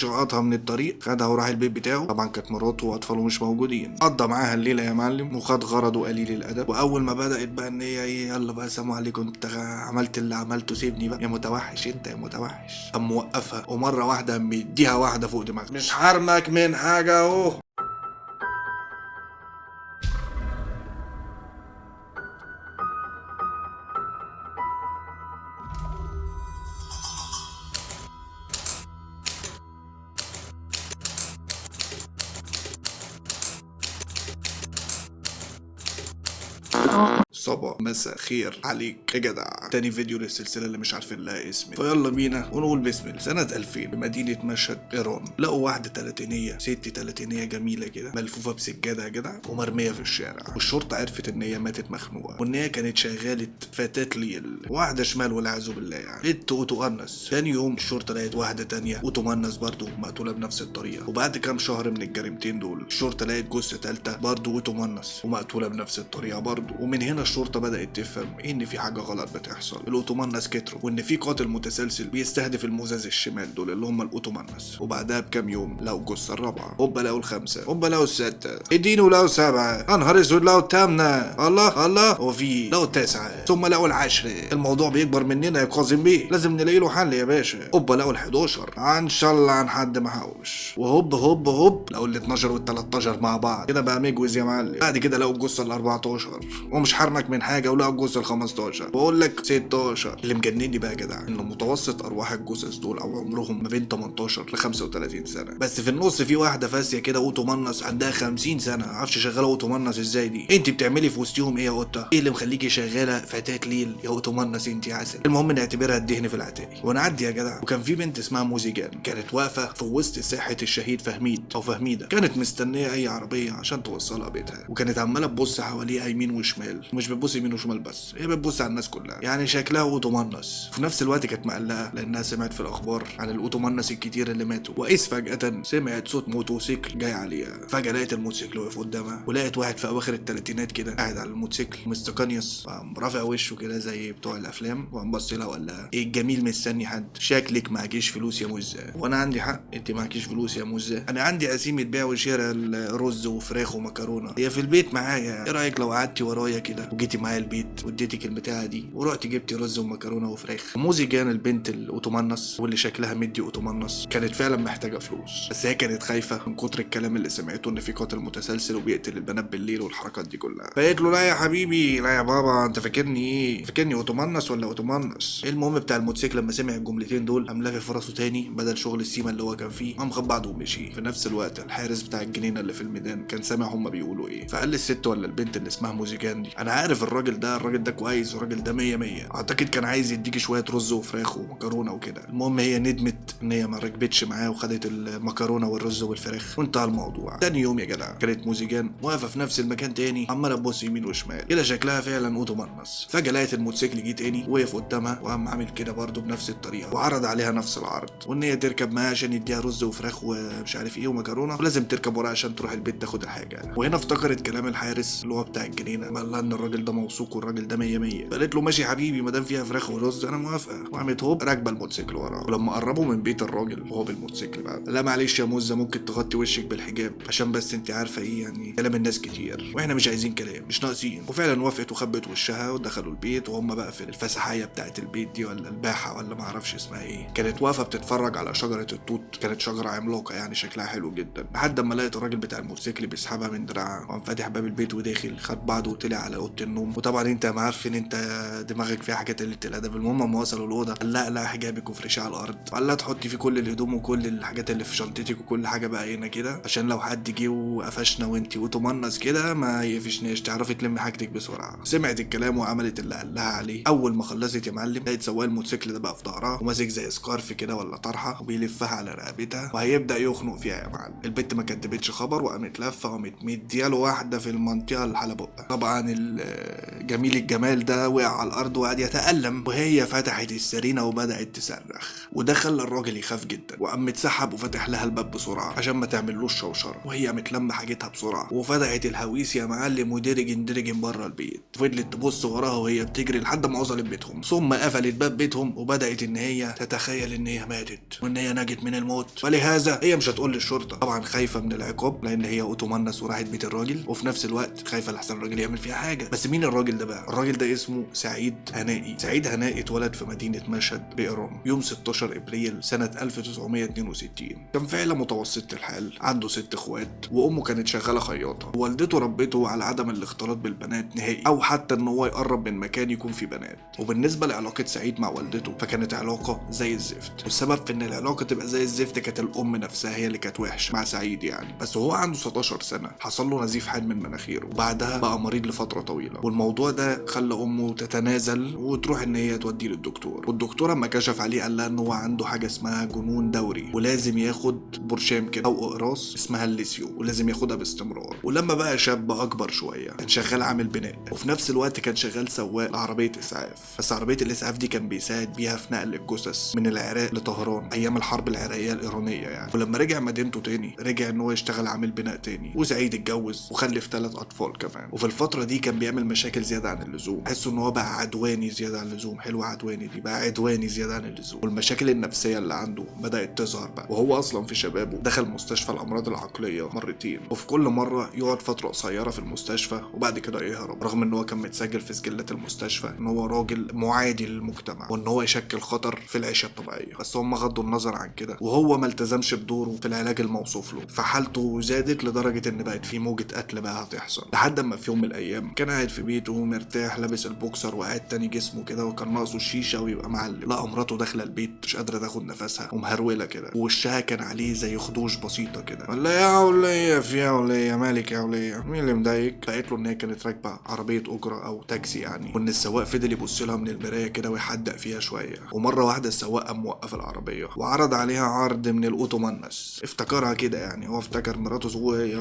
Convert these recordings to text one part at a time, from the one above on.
شقطها من الطريق، خدها وراح البيت بتاعه. طبعا كانت مراته واطفاله مش موجودين. قضى معاها الليله يا معلم وخد غرضه قليل الادب. واول ما بدات بقى ان هي ايه، يلا بقى سلام عليكم، انت عملت اللي عملته، سيبني بقى يا متوحش، انت يا متوحش. قام موقفها ومره واحده مديها واحده فوق دماغها. مش حرمك من حاجه اهو. صباح مساء خير عليك يا جدع. تاني فيديو للسلسله اللي مش عارفين لها اسم، فيلا بينا ونقول بسم الله. سنه 2000 بمدينه مشهد ايران لقوا واحده تلاتينيه، ست تلاتينيه جميله كده، ملفوفه بسجاده يا جدع ومرميه في الشارع. والشرطه عرفت ان هي ماتت مخنوقه وان هي كانت شغاله فتاه ليل، واحده شمال والعياذ بالله يعني. بنت اوتوانس. تاني يوم الشرطه لقت واحده تانيه اوتومنس برضه مقتوله بنفس الطريقه. وبعد كام شهر من الجريمتين دول الشرطه لقت جثه تالته برضه اوتومنس ومقتوله بنفس الطريقه برضه. ومن هنا الشرطه بدات تفهم ان في حاجه غلط بتحصل. الاوتومنس كتروا وان في قاتل متسلسل بيستهدف المزاز الشمال دول اللي هم الاوتومنس. وبعدها بكام يوم لقوا الجثه الرابعه، هوبا لقوا الخامسه، هوبا لقوا السادسه، اديني لقوا سبعه، يا نهار اسود لقوا الثامنه، الله الله، وفي لقوا التاسعه، ثم لقوا العاشره. الموضوع بيكبر مننا يا كاظم بيه، لازم نلاقي له حل يا باشا. هوبا لقوا ال11، ان شاء الله عن حد ما حوش. وهوب هوب هوب لقوا ال12 وال13 مع بعض كده بقى مجوز يا معلم. بعد كده لقوا الجثه ال14 ومش حرمك من حاجه، ولقوا الجثه ال15 بقول لك 16. اللي مجنني بقى يا جدع ان متوسط ارواح الجثث دول او عمرهم ما بين 18 ل 35 سنه، بس في النص في واحده فاسيه كده اوتومنس عندها 50 سنه. معرفش شغاله اوتومنس ازاي دي. انت بتعملي في وسطهم ايه يا قطه؟ ايه اللي مخليكي شغاله فتاه ليل يا اوتومنس انت يا عسل؟ المهم نعتبرها الدهن في العتاقي ونعدي يا جدع. وكان في بنت اسمها موزيجان كانت واقفه في وسط ساحه الشهيد فهميد او فهميده. كانت مستنيه اي عربيه عشان توصلها بيتها، وكانت عماله تبص حواليها يمين وشمال. مش بتبص يمين وشمال بس، هي بتبص على الناس كلها، يعني شكلها اوتومنس. في نفس الوقت كانت مقلقه لانها سمعت في الاخبار عن الاوتومنس الكتير اللي ماتوا. واذ فجاه سمعت صوت موتوسيكل جاي عليها. فجاه لقيت الموتوسيكل واقف قدامها، ولقيت واحد في اواخر الثلاثينات كده قاعد على الموتوسيكل مستقنيص، قام رافع وشه كده زي بتوع الافلام وقام بص لها وقال لها ايه الجميل مستني حد؟ شكلك معكيش فلوس يا مزه. وانا عندي حق؟ انت معكيش فلوس يا مزه؟ انا عندي قسيمه بيع وشراء رز وفراخ ومكرونه، هي في البيت معايا. ايه رايك لو قعدتي ورايا كده وجيتي معايا البيت واديتك البتاعه دي ورحت جبتي رز ومكرونه وفراخ؟ موزيجان البنت الاوتومنس واللي شكلها مدي اوتومنس كانت فعلا محتاجه فلوس، بس هي كانت خايفه من كتر الكلام اللي سمعته ان في قاتل متسلسل وبيقتل البنات بالليل والحركات دي كلها. فقالت له لا يا حبيبي، لا يا بابا، انت فاكرني ايه؟ فاكرني اوتومنس ولا اوتومنس؟ المهم بتاع الموتوسيكل لما سمع الجملتين دول قام لافف راسه تاني بدل شغل السيما اللي هو كان فيه، قام خد بعضه ومشي. في نفس الوقت الحارس بتاع الجنينه اللي في الميدان كان سامع هما بيقولوا ايه، فقال للست ولا البنت اللي اسمها موزيجان دي انا عارف الراجل ده كويس، الراجل ده 100 100، اعتقد كان عايز يديكي شويه رز وفراخ ومكرونه وكده. المهم هي ندمت ان هي ما ركبتش معاه وخدت المكرونه والرز والفراخ وانتهى الموضوع. تاني يوم يا جدع كانت موزيجان واقفه في نفس المكان تاني عماله تبص يمين وشمال كده، شكلها فعلا اوتومنس. فجاه لقيت الموتوسيكل جه تاني وقف قدامها وقام عامل كده برده بنفس الطريقه وعرض عليها نفس العرض، وان هي تركب معاه عشان يديها رز وفراخ ومش عارف ايه ومكرونه، ولازم تركب وراه عشان تروح البيت تاخد الحاجه. وهنا افتكرت كلام الحارس اللي هو بتاع الجنينه، قال لها ان الراجل ده موثوق والراجل ده 100 100. فقالت له ماشي يا حبيبي ما دام فيها فراخ ورز انا موافقه. وقامت هوب راكبه الموتوسيكل وراه. ولما قربوا من بيت الراجل وهو بالموتوسيكل بقى، لا معلش يا موزه ممكن تغطي وشك بالحجاب عشان بس انت عارفه ايه يعني كلام الناس كتير واحنا مش عايزين كلام مش ناقصين. وفعلا وافقت وخبت وشها ودخلوا البيت. وهم بقى في الفسحيه بتاعه البيت دي ولا الباحه ولا ما اعرفش اسمها ايه، كانت واقفه بتتفرج على شجره التوت. كانت شجره عملاقه يعني شكلها حلو جدا، لحد اما لقيت الراجل بتاع الموتوسيكل بيسحبها من دراعها وقام فاتح باب البيت وداخل، خد بعضه وطلع على اوضه النوم. وطبعا انت معفن، انت دماغك فيها حاجات قله الادب. المهم اما وصلوا الاوضه قال لا لا حجابك وفرشيه على الارض، وقال لها تحطي فيه كل الهدوم وكل الحاجات اللي في شنطتك وكل حاجه بقى هنا كده عشان لو حد جه وقفشنا وانت اوتومنس كده ما يقفشناش، تعرفي تلمي حاجتك بسرعه. سمعت الكلام وعملت اللي قال لها عليه. اول ما خلصت يا معلم لقيت سواق الموتوسيكل ده بقى في ظهرها وماسك زي سكارف كده ولا طرحه وبيلفها على رقبتها وهيبدا يخنق فيها يا معلم. البت ما كدبتش خبر وقامت لفه وقامت مدياله واحده في المنطقه الحلبقه. طبعا جميل الجمال ده وقع على الارض وقعد يتألم، وهي فتحت السرينه وبدات تصرخ، وده خلى الراجل يخاف جدا، وقام متسحب وفتح لها الباب بسرعه عشان ما تعملوش شوشره، وهي متلمه حاجتها بسرعه وفتحت الهويس يا معلم ودرجن بره البيت. فضلت تبص وراها وهي بتجري لحد ما وصلت بيتهم، ثم قفلت باب بيتهم وبدات ان هي تتخيل ان هي ماتت وان هي نجت من الموت، ولهذا هي مش هتقول للشرطه، طبعا خايفه من العقاب لان هي اوتومنس وراحت بيت الراجل، وفي نفس الوقت خايفه لحسن الراجل يعمل فيها حاجه. بس مين الراجل ده بقى؟ الراجل ده اسمه سعيد هنائي. سعيد هنائي اتولد في مدينه مشهد بإيران يوم 16 ابريل سنه 1962. كان في عيله متوسطه الحال، عنده 6 اخوات، وامه كانت شغاله خياطه، ووالدته ربته على عدم الاختلاط بالبنات نهائي، او حتى ان هو يقرب من مكان يكون فيه بنات. وبالنسبه لعلاقه سعيد مع والدته فكانت علاقه زي الزفت، والسبب في ان العلاقه تبقى زي الزفت كانت الام نفسها هي اللي كانت وحشه مع سعيد يعني. بس وهو عنده 16 سنه حصل له نزيف حاد من مناخيره، وبعدها بقى مريض لفتره طويله، والموضوع ده خلى امه تتنازل وتروح ان هي توديه للدكتور. والدكتور اما كشف عليه قال لها ان هو عنده حاجه اسمها جنون دوري، ولازم ياخد برشام كده او اقراص اسمها الليثيوم، ولازم ياخدها باستمرار. ولما بقى شاب اكبر شويه كان شغال عامل بناء، وفي نفس الوقت كان شغال سواق لعربيه اسعاف، بس عربيه الاسعاف دي كان بيساعد بيها في نقل الجثث من العراق لطهران ايام الحرب العراقيه الايرانيه يعني. ولما رجع مدينته تاني رجع ان هو يشتغل عامل بناء تاني، وسعيد اتجوز وخلف 3 اطفال كمان. وفي الفتره دي كان بيعمل مشاكل زياده عن اللزوم، حسوا ان هو بقى عدواني زياده عن اللزوم. حلوه عدواني دي، بقى عدواني زياده عن اللزوم، والمشاكل النفسيه اللي عنده بدات تظهر بقى. وهو اصلا في شبابه دخل مستشفى الامراض العقليه مرتين، وفي كل مره يقعد فتره قصيره في المستشفى وبعد كده يهرب، رغم ان هو كان متسجل في سجلات المستشفى ان هو راجل معادي للمجتمع وان هو يشكل خطر في العيشه الطبيعيه. بس هم غضوا النظر عن كده، وهو ما التزمش بدوره في العلاج الموصوف له، فحالته زادت لدرجه ان بقت في موجه قتل بقى هتحصل. لحد اما في يوم من الايام كان قاعد في بيته مرتاح لابس البوكسر وقاعد تاني جسمه كده، وكان ناقصه الشيشه ويبقى معلم، لقى مراته داخله البيت مش قادره تاخد نفسها ومهروله كده، ووشها كان عليه زي خدوش بسيطه كده. قال لها يا وليه فيها وليه مالك يا وليه، مين اللي مضايقك؟ فقالت له ان هي كانت راكبه عربيه اجره او تاكسي يعني، وان السواق فضل يبص لها من المرايه كده ويحدق فيها شويه، ومره واحده السواق قام موقف العربيه وعرض عليها عرض من الاوتومنس. افتكرها كده يعني، هو افتكر مراته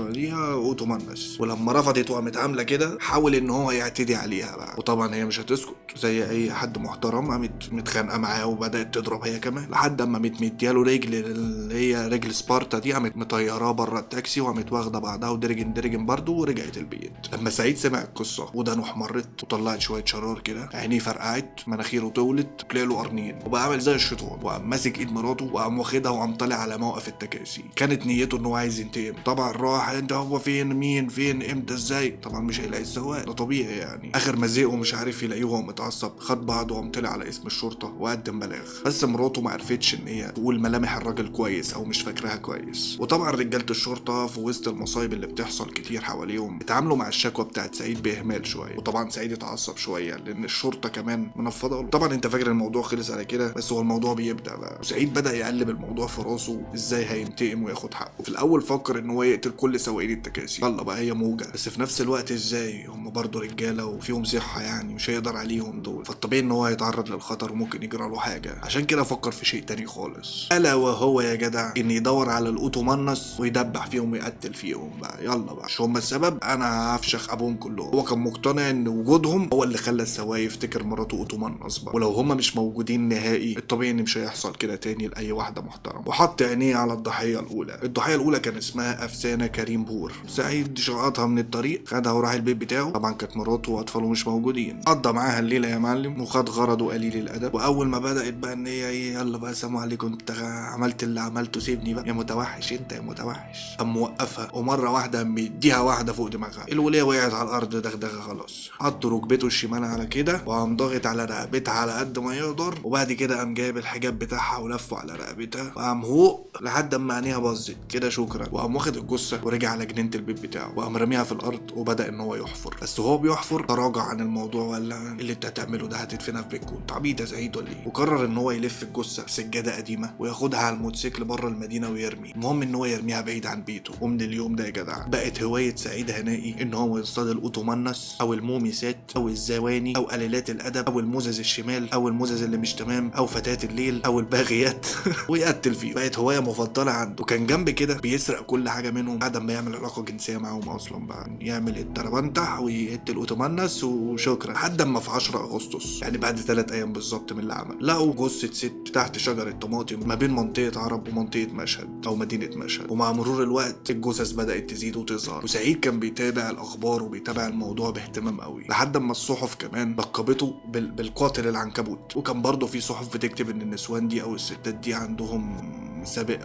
ليها اوتومنس، ولما رفضت وقامت عامله كده حاول ان هو يعتدي عليها بقى، وطبعا هي مش هتسكت زي اي حد محترم، قامت متخانقه معاه وبدات تضرب هي كمان، لحد اما مدياله رجل اللي هي رجل سبارتا دي، قامت مطيراه بره التاكسي وقامت واخده بعضها ودرجن برضه ورجعت البيت. لما سعيد سمع القصه ودانه احمرت وطلعت شويه شرار كده، عينيه فرقعت، مناخيره طولت، طلع له قرنين، وبقى عامل زي الشيطان، وقام ماسك ايد مراته وقام واخدها وقام طالع على موقف التكاسي. كانت نيته ان هو عايز ينتقم، طبعا راح انت هو فين مين فين امتى ازاي، طبعا مش هيلاقي السواق ده طبيعي يعني. اخر ما زهق ومش عارف يلاقيه وهو متعصب خد بعضه وقام طلع على اسم الشرطه وقدم بلاغ، بس مراته ما عرفتش ان هي تقول ملامح الراجل كويس او مش فاكراها كويس. وطبعا رجاله الشرطه في وسط المصايب اللي بتحصل كتير حواليهم اتعاملوا مع الشكوى بتاعت سعيد باهمال شويه، وطبعا سعيد اتعصب شويه لان الشرطه كمان منفضه له. طبعا انت فاكر الموضوع خلص على كده، بس هو الموضوع بيبدا بقى، وسعيد بدا يقلب الموضوع في راسه ازاي هينتقم وياخد حقه. في الاول فكر ان هو يقتل كل سواقين التكاسي، يلا بقى هي موجه، بس في نفس الوقت ازاي هم برضه رجاله وفيهم صحه يعني مش هيقدر عليهم دول، فالطبيعي ان هو هيتعرض للخطر وممكن يجرى له حاجه. عشان كده فكر في شيء تاني خالص، الا وهو يا جدع ان يدور على الاوتومنس ويدبح فيهم ويقتل فيهم بقى. يلا بقى مش هم السبب، انا هفشخ ابوهم كلهم. هو كان مقتنع ان وجودهم هو اللي خلى السواق يفتكر مراته اوتومنس بقى، ولو هم مش موجودين نهائي الطبيعي ان مش هيحصل كده تاني لاي واحده محترمه. وحط عينيه على الضحيه الاولى. الضحيه الاولى كان اسمها افسانه كريم بور. سعيد شقطها من الطريق، خدها وراح البيت بتاعه، طبعا كانت مراته واطفاله مش موجودين، قضى معاها الليله يا معلم وخد غرضه قليل الادب. واول ما بدات بقى ان هي ايه يلا بقى سلام عليكم انت عملت اللي عملته سيبني بقى يا متوحش انت يا متوحش، قام موقفها ومره واحده مديها واحده فوق دماغها. الوليه وقعت على الارض دغدغه خلاص، حط ركبته الشمال على كده وقام ضاغط على رقبتها على قد ما يقدر، وبعد كده قام جايب الحجاب بتاعها ولفه على رقبتها وقام هوق لحد اما عينيها باظت كده شكرا، وقام واخد الجثه ورجع على جنينه البيت بتاعه وقام راميها في الارض وبدا ان هو يحفر. بس وهو بيحفر تراجع عن الموضوع وقال لها اللي انت هتعمله ده هتدفنها في بيتكم، انت عبيط يا سعيد ولا ايه؟ وقرر ان هو يلف الجثه في سجاده قديمه وياخدها على الموتوسيكل بره المدينه ويرمي. المهم ان هو يرميها بعيد عن بيته. ومن اليوم ده يا جدع بقت هوايه سعيد هنائي ان هو يصطاد الاوتومنس او الموميسات او الزواني او قليلات الادب او المزز الشمال او المزز اللي مش تمام او فتاه الليل او الباغيات ويقتل فيه. بقت هوايه مفضله عنده. وكان جنب كده بيسرق كل حاجه منهم بعد ما يعمل علاقه جنسيه معاهم اصلا بقى، يعمل التربنتح نقتل اوتومانس وشكرا. لحد اما في 10 اغسطس يعني بعد 3 ايام بالظبط من اللي عمل، لقوا جثه ست تحت شجره طماطم ما بين منطقه عرب ومنطقه مشهد او مدينه مشهد. ومع مرور الوقت الجثث بدات تزيد وتظهر، وسعيد كان بيتابع الاخبار وبيتابع الموضوع باهتمام قوي، لحد اما الصحف كمان لقبته بالقاتل العنكبوت. وكان برضه في صحف بتكتب ان النسوان دي او الستات دي عندهم سابق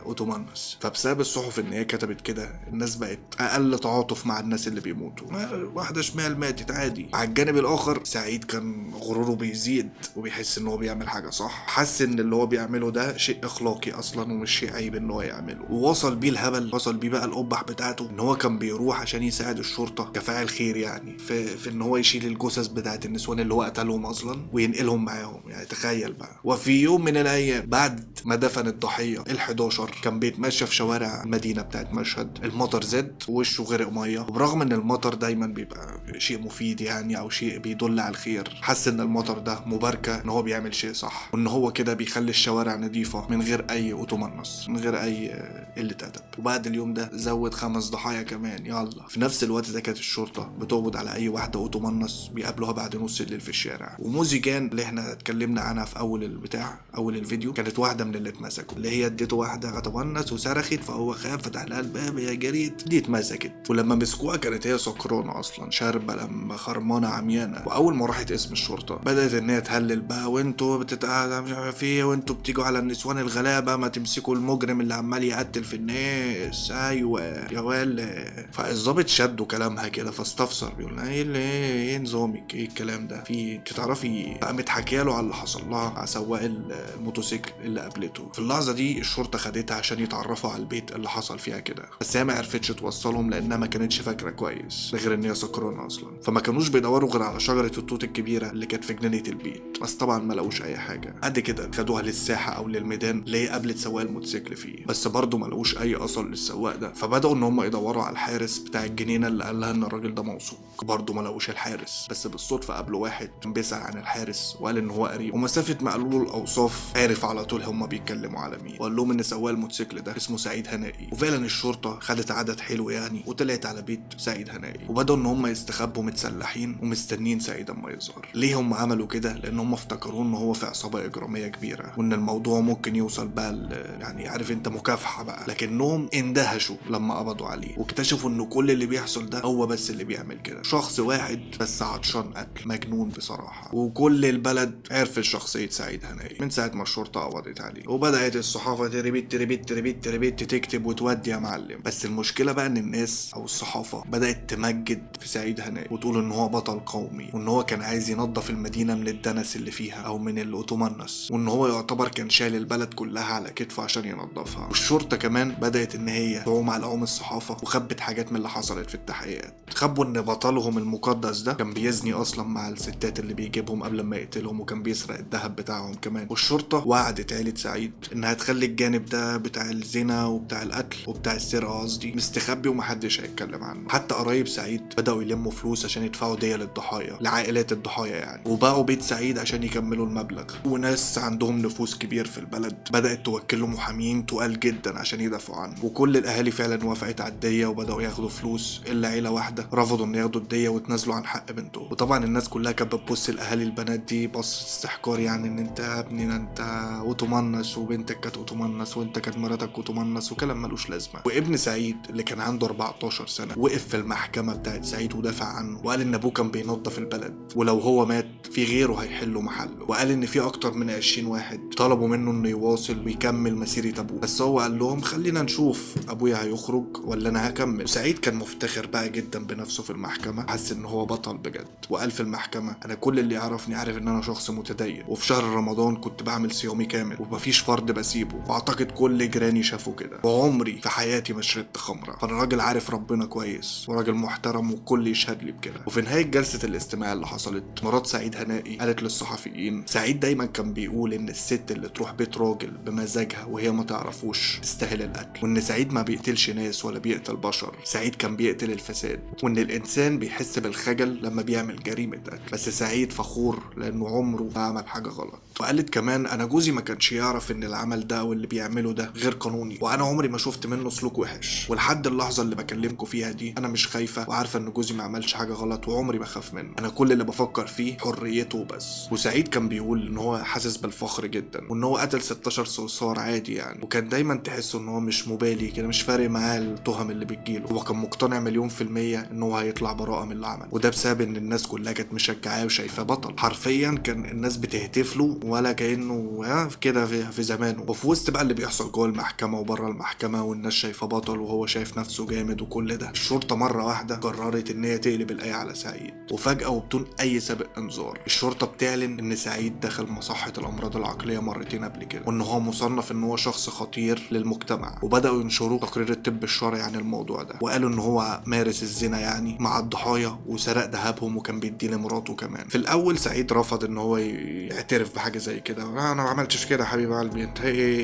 اوتومانس. فبسبب الصحف ان هي كتبت كده الناس بقت اقل تعاطف مع الناس اللي بيموتوا، واحده شمال ماتت عادي. على الجانب الاخر سعيد كان غروره بيزيد وبيحس ان هو بيعمل حاجه صح، حس ان اللي هو بيعمله ده شيء اخلاقي اصلا ومش شيء عيب ان هو يعمله. ووصل بيه الهبل، وصل بيه بقى القبح بتاعته ان هو كان بيروح عشان يساعد الشرطه كفاعل خير يعني في ان هو يشيل الجثث بتاعت النسوان اللي هو قتلهم اصلا وينقلهم معاهم. يعني تخيل بقى. وفي يوم من الايام بعد ما دفن الضحيه ال11 كان بيتمشى في شوارع المدينه بتاعت مشهد، المطر زاد ووشه غرق ميه. وبرغم ان المطر دايما بيبقى شيء مفيد يعني او شيء بيدل على الخير، حس ان المطر ده مباركه ان هو بيعمل شيء صح، وان هو كده بيخلي الشوارع نظيفه من غير اي اوتومانس، من غير اي قله ادب. وبعد اليوم ده زود 5 ضحايا كمان. يلا في نفس الوقت ده كانت الشرطه بتقبض على اي واحده اوتومانس بيقابلوها بعد نص الليل في الشارع. وموزيجان اللي احنا اتكلمنا عنها في اول الفيديو كانت واحده من اللي اتمسكوا، اللي هي اديته واحده اوتومانس وصرخت فهو خاف فتح لها الباب هي جريت، دي اتمسكت. ولما مسكوها كانت هي سكرانه اصلا، شاربه لما خرمانه عميانه. واول ما راحت اسم الشرطه بدات ان هي تهلل بقى، وانتوا بتتقعدوا مش عارف ايه، وانتوا بتيجوا على النسوان الغلابه، ما تمسكوا المجرم اللي عمال يقتل في الناس. ايوه يا ولا. فالظابط شدوا كلامها كده فاستفسر بيقول لها ايه نظامك، ايه الكلام ده، في انت تعرفي؟ قامت حكيه له على اللي حصل لها مع سواق الموتوسيكل اللي قابلته. في اللحظه دي الشرطه خدتها عشان يتعرفوا على البيت اللي حصل فيها كده، بس هي ما عرفتش توصلهم لانها ما كانتش فاكره كويس، ده غير ان هي سكرانه اصلا. فما كانوش بيدوروا غير على شجره التوت الكبيره اللي كانت في جنينه البيت، بس طبعا ما لقوش اي حاجه. قد كده خدوها للساحه او للميدان اللي هي قابلت سواق الموتوسيكل فيه، بس برضه ما لقوش اي اثر للسواق ده. فبداوا ان هم يدوروا على الحارس بتاع الجنينه اللي قال لها ان الراجل ده موثوق، برضه ما لقوش الحارس. بس بالصدفه قابلوا واحد كان بيسال عن الحارس وقال ان هو قريب، ومسافه ما قالوا له الاوصاف عرف على طول هم بيتكلموا على مين، وقال لهم ان سواق الموتوسيكل ده اسمه سعيد هنائي. وفعلا الشرطه خدت عدد حلو يعني وطلعت على بيت سعيد هنائي، وبداوا ان هم يستخبوا متسلحين ومستنين سعيد اما يظهر. ليه هم عملوا كده؟ لان هم افتكروا ان هو في عصابه اجراميه كبيره، وان الموضوع ممكن يوصل بقى يعني عارف انت مكافحه بقى. لكنهم اندهشوا لما قبضوا عليه واكتشفوا ان كل اللي بيحصل ده هو بس اللي بيعمل كده، شخص واحد بس عطشان قتل مجنون بصراحه. وكل البلد عرفت شخصيه سعيد هنائي من ساعه ما الشرطه قبضت عليه، وبدات الصحافه تربيت تكتب وتودي يا معلم. بس المشكله بقى ان الناس او الصحافه بدات تمجد في سعيد هنائي وتقول ان هو بطل قومي، وان هو كان عايز ينظف المدينه من الدنس اللي فيها او من الاوتومانس، وان هو يعتبر كان شايل البلد كلها على كتفه عشان ينظفها. والشرطه كمان بدات ان هي تعوم على الصحافه وخبت حاجات من اللي حصلت في التحقيقات. خبوا ان بطلهم المقدس ده كان بيزني اصلا مع الستات اللي بيجيبهم قبل ما يقتلهم، وكان بيسرق الذهب بتاعهم كمان. والشرطه وعدت عيله سعيد انها تخلي الجانب ده بتاع الزنا وبتاع القتل وبتاع السرقه قصدي مستخبي ومحدش هيتكلم عنه. حتى قرايب سعيد بداوا يلموا فلوس عشان يدفعوا دية للضحايا، لعائلات الضحايا يعني، وباعوا بيت سعيد عشان يكملوا المبلغ. وناس عندهم نفوذ كبير في البلد بدات توكله محامين تقال جدا عشان يدافعوا عنه. وكل الاهالي فعلا وافقت على الدية وبداوا ياخدوا فلوس، الا عيله واحده رفضوا ان ياخدوا الدية وتنازلوا عن حق بنته. وطبعا الناس كلها كانت بتبص لاهالي البنات دي بص استحقار، يعني ان انت يا ابني انت اوتومانس وبنتك كانت اوتومانس وانت كانت مراتك اوتومانس وكلام ملوش لازمه. وابن سعيد اللي كان عنده 14 سنه وقف في المحكمه بتاعت سعيد ودافع عنه، وقال ان ابوه كان بينظف البلد ولو هو مات في غيره هيحله محله. وقال ان في اكتر من 20 واحد طلبوا منه انه يواصل ويكمل مسيره ابوه، بس هو قال لهم خلينا نشوف ابويا هيخرج ولا انا هكمل. وسعيد كان مفتخر بقى جدا بنفسه في المحكمه، حس ان هو بطل بجد. وقال في المحكمه انا كل اللي يعرفني عارف ان انا شخص متدين، وفي شهر رمضان كنت بعمل صيامي كامل ومفيش فرد بسيبه، واعتقد كل جيراني شافوا كده، وعمري في حياتي ما شربت خمره. فانا راجل عارف ربنا كويس وراجل محترم وكل يشهد لي بكده. وفي نهايه جلسه الاستماع اللي حصلت مرات سعيد هنائي قالت للصحفيين سعيد دايما كان بيقول ان الست اللي تروح بيت راجل بمزاجها وهي ما تعرفوش تستاهل القتل، وان سعيد ما بيقتلش ناس ولا بيقتل بشر، سعيد كان بيقتل الفساد، وان الانسان بيحس بالخجل لما بيعمل جريمه قتل، بس سعيد فخور لانه عمره ما عمل حاجه غلط. وقالت كمان انا جوزي ما كانش يعرف ان العمل عمل ده واللي بيعمله ده غير قانوني، وانا عمري ما شفت منه سلوك وحش، ولحد اللحظه اللي بكلمكم فيها دي انا مش خايفه وعارفه ان جوزي ما عملش حاجه غلط وعمري ما خاف منه. انا كل اللي بفكر فيه حريته وبس. وسعيد كان بيقول ان هو حاسس بالفخر جدا وان هو قتل 16 صرصار عادي يعني، وكان دايما تحسه ان هو مش مبالي كده، مش فارق معاه التهم اللي بتجيله. هو كان مقتنع مليون في المية ان هو هيطلع براءة من اللي عمله، وده بسبب ان الناس كلها كانت مشجعاه وشايفاه بطل. حرفيا كان الناس بتهتف له ولا كانه كده في زمانه. وفي وسط بقى اللي بيحصل جوه المحكمة وبره المحكمة والناس شايفاه بطل وهو شايف نفسه جامد وكل ده، الشرطة مرة واحدة قررت ان هي تقلب الآية على سعيد، وفجأة وبدون اي سابق انذار الشرطة بتعلن ان سعيد دخل مصحة الامراض العقلية مرتين قبل كده، وان هو مصنف ان هو شخص خطير للمجتمع. وبدأوا ينشروا تقرير الطب الشرعي عن الموضوع ده، وقالوا ان هو مارس الزنا يعني مع الضحايا وسرق ذهبهم وكان بيديه لمراته كمان. في الاول سعيد رفض ان هو يعترف بحاجة زي كده، انا ما عملتش كده يا حبيب قلبي،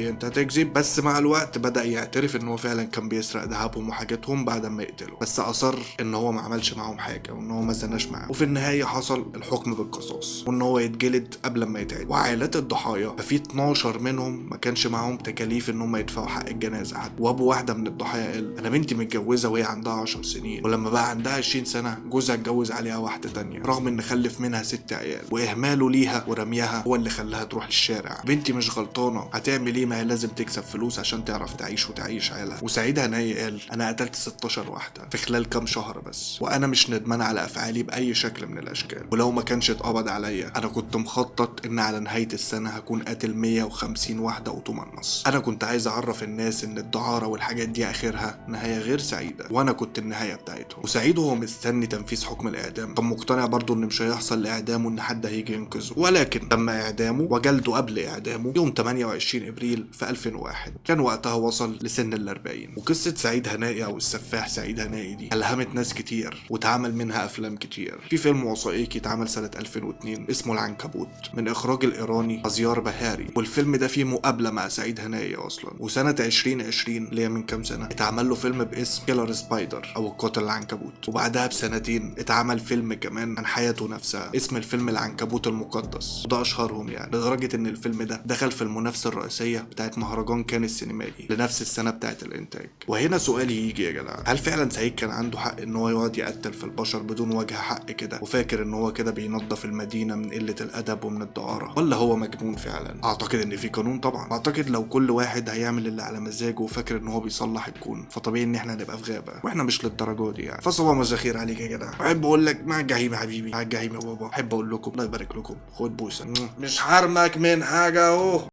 انت هتكذب. بس مع الوقت بدأ يعترف ان هو فعلا كان بيسرق ذهبهم وحاجاتهم بعد ما يقتلوا، بس اصر ان هو ما عملش معاهم حاجة وان هو ما زناش معاهم. وفي النهاية حصل الحكم بالقصاص وان هو يتجلد قبل ما يتعدم. وعائلات الضحايا ففي 12 منهم ما كانش معاهم تكاليف ان هم يدفعوا حق الجنازة حتى. وابو واحدة من الضحايا قال انا بنتي متجوزة وهي عندها 10 سنين، ولما بقى عندها 20 سنة جوزها اتجوز عليها واحدة تانية رغم ان خلف منها 6 عيال، واهماله ليها ورميها هو اللي خلاها تروح للشارع. بنتي مش غلطانة، هتعمل ايه؟ ما هي لازم تكسب فلوس عشان تعرف تعيش وتعيش عيالها. وسعيد هناي قال انا قتلت 16 واحدة في خلال كام شهر بس، وانا مش ندمان على افعالي باي شكل من الاشكال، ولو ما كانش اتقبض عليا انا كنت مخطط ان على نهاية السنة هكون قاتل 150 واحدة وتمنص. انا كنت عايز اعرف الناس ان الدعارة والحاجات دي اخرها نهاية غير سعيدة، وانا كنت النهاية بتاعتهم. وسعيد وهو مستني تنفيذ حكم الاعدام كان مقتنع برضه ان مش هيحصل الاعدام وان حد هيجي ينقذه، ولكن تم اعدامه وجلده قبل اعدامه يوم 28 ابريل في 2001. كان وقتها وصل لسن ال40. وقصة سعيد هنائي او السفاح سعيد هنائي دي الهمت ناس كتير واتعمل منها افلام كتير. في فيلم وثائقي اتعمل سنة 2002 اسمه العنكبوت من اخراج الايراني ازيار بهاري، والفيلم ده فيه مقابلة مع سعيد هنائي اصلا. وسنة 2020 اللي هي من كام سنة اتعمل له فيلم باسم كيلر سبايدر او القاتل العنكبوت. وبعدها بسنتين اتعمل فيلم كمان عن حياته نفسها اسم الفيلم العنكبوت المقدس، وده اشهرهم يعني، لدرجة ان الفيلم ده دخل في المنافسة الرئيسية بتاعت مهرجان كان السينمائي لنفس السنة بتاعت الانتاج. وهنا سؤالي يجي يا جدع، هل فعلا سعيد كان عنده حق ان هو يقعد يقتل في البشر بدون وجه حق كده وفاكر ان هو كده بينظف المدينة من قلة الادب ومن الدعارة، ولا هو مجنون فعلا؟ اعتقد ان في قانون طبعا. اعتقد لو كل واحد هيعمل اللي على مزاجه وفاكر ان هو بيصلح الكون فطبيعي ان احنا نبقى في غابة، واحنا مش للدرجة دي يعني. فصباح مساء الخير عليك يا جدع. احب اقول لك مع الجحيم يا حبيبي، مع الجحيم يا بابا. احب اقول لكم الله يبارك لكم، خد بوسة، مش حرمك من حاجة اهو.